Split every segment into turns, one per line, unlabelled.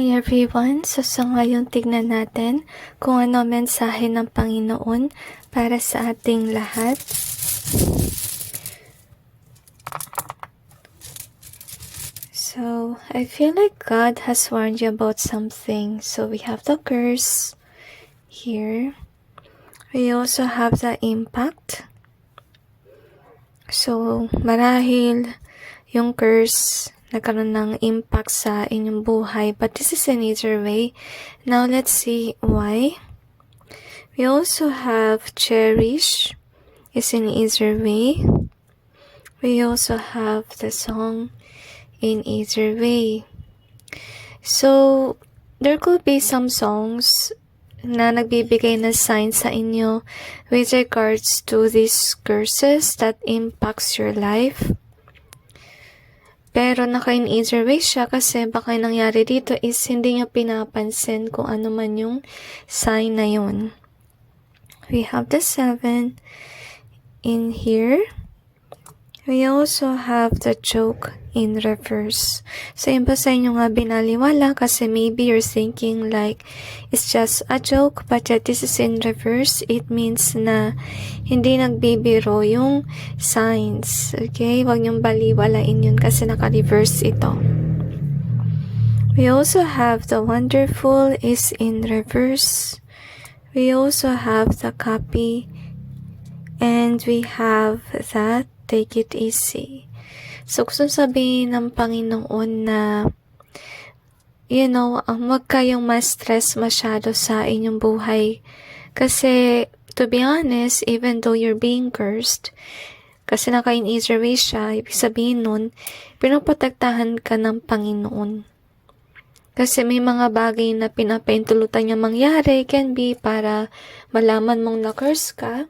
Hi everyone! So ngayon tignan natin kung ano mensahe ng Panginoon para sa ating lahat. So, I feel like God has warned you about something. So we have the curse here. We also have the impact. So, marahil yung curse nagkaroon ng impact sa inyong buhay, but this is an easier way. Now, let's see why. We also have cherish is an easier way. We also have the song in easier way. So, there could be some songs na nagbibigay ng sign sa inyo with regards to these curses that impacts your life. Pero naka-in easier way siya kasi baka yung nangyari dito is hindi nyo pinapansin kung ano man yung sign na yun. We have the 7 in here. We also have the joke in reverse. So, yun ba sa inyo nga binaliwala kasi maybe you're thinking like it's just a joke, but yet this is in reverse. It means na hindi nagbibiro yung signs. Okay? Huwag niyong baliwalain yun kasi naka-reverse ito. We also have the wonderful is in reverse. We also have the copy. And we have that take it easy. So, gusto sabihin ng Panginoon na, wag kayong ma-stress masyado sa inyong buhay. Kasi, to be honest, even though you're being cursed, kasi naka-in easier way siya, ibig sabihin nun, pinoprotektahan ka ng Panginoon. Kasi may mga bagay na pinapaintulutan niya mangyari, can be para malaman mong na-curse ka,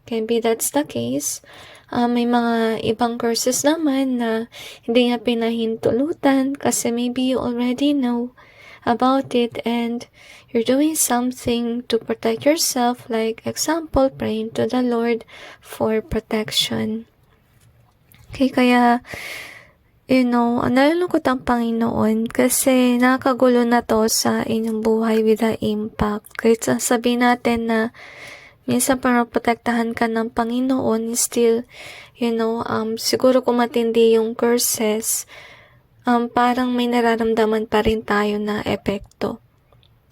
can be that's the case. May mga ibang curses naman na hindi niya pinahintulutan kasi maybe you already know about it and you're doing something to protect yourself, like example, praying to the Lord for protection. Okay, kaya nalulungkot ang Panginoon kasi nakagulo na to sa inyong buhay with the impact. Kahit sabihin natin na minsan parang protektahan ka ng Panginoon, still, siguro kung matindi yung curses, parang may nararamdaman pa rin tayo na epekto.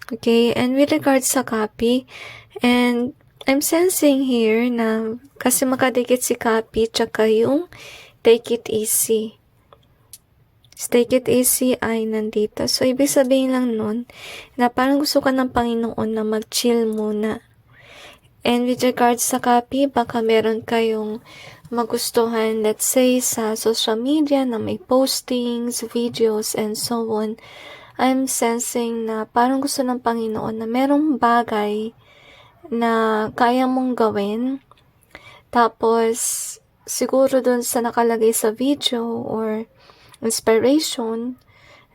Okay, and with regards sa copy, and I'm sensing here na kasi makadikit si copy tsaka yung take it easy. Take it easy ay nandito. So, ibig sabihin lang nun na parang gusto ka ng Panginoon na mag-chill muna. And with regards sa copy, baka meron kayong magustuhan, let's say, sa social media na may postings, videos, and so on. I'm sensing na parang gusto ng Panginoon na merong bagay na kaya mong gawin. Tapos, siguro dun sa nakalagay sa video or inspiration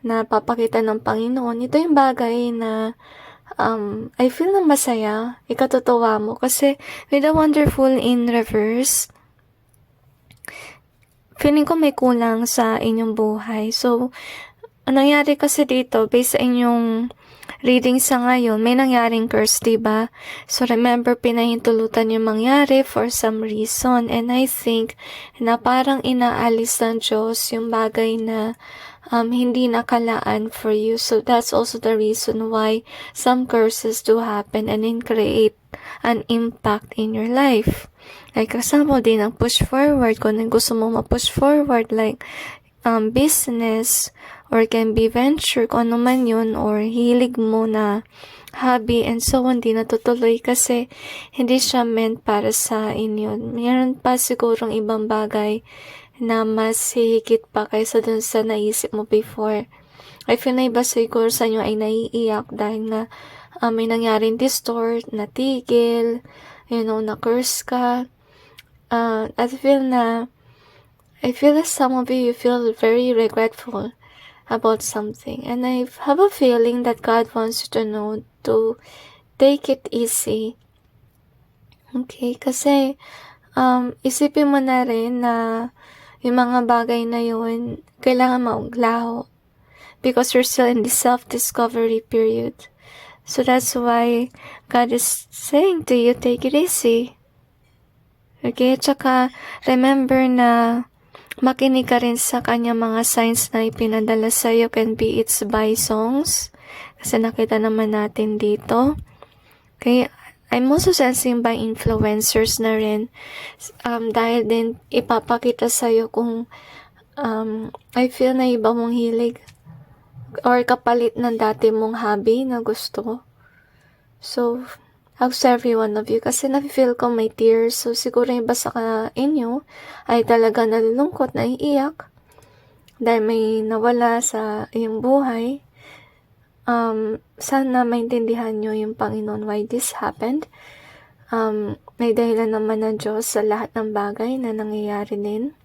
na papakita ng Panginoon, ito yung bagay na I feel na masaya, ikatutuwa mo. Kasi, with the wonderful in reverse, feeling ko may kulang sa inyong buhay. So, ang nangyari kasi dito, based sa inyong reading sa ngayon, may nangyaring curse, diba? So, remember, pinahintulutan yung mangyari for some reason. And I think na parang inaalis ng Diyos yung bagay na hindi nakalaan for you. So, that's also the reason why some curses do happen and then create an impact in your life. Like, example din, ang push forward, kung gusto mo ma-push forward, like, business, or can be venture, kung ano man yun, or hilig mo na hobby, and so on, di natutuloy kasi hindi siya meant para sa inyo. Meron pa sigurong ibang bagay na mas hihigit pa kaysa dun sa naisip mo before. I feel na iba siguro sa inyo ay naiiyak dahil nga may nangyaring distort, natigil, na-curse ka. I feel that some of you feel very regretful about something. And I have a feeling that God wants you to know to take it easy. Okay? Kasi, isipin mo na rin na yung mga bagay na yun, kailangan mauglaho. because you're still in the self-discovery period. So that's why God is saying to you, take it easy. Okay? Tsaka, remember na makinig ka rin sa kanya mga signs na ipinadala sa'yo, can be it's by songs. Kasi nakita naman natin dito. Okay? I'm also sensing by influencers na rin. Dahil din ipapakita sa'yo kung I feel na iba mong hilig or kapalit ng dati mong hobby na gusto. So, hugs every one of you kasi na-feel ko may tears. So, siguro yung iba sa inyo ay talaga nalulungkot, naiiyak dahil may nawala sa iyong buhay. Sana maintindihan nyo yung Panginoon why this happened. May dahilan naman ng Diyos sa lahat ng bagay na nangyayari din.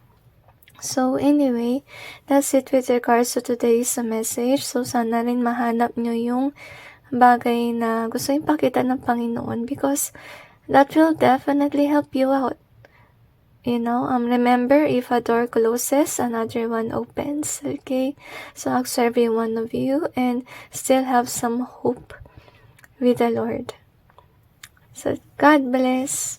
So anyway, that's it with regards to today's message. So sana rin mahanap nyo yung bagay na gusto ipakita ng Panginoon because that will definitely help you out. You know, remember, if a door closes, another one opens. Okay? So ask every one of you and still have some hope with the Lord. So God bless.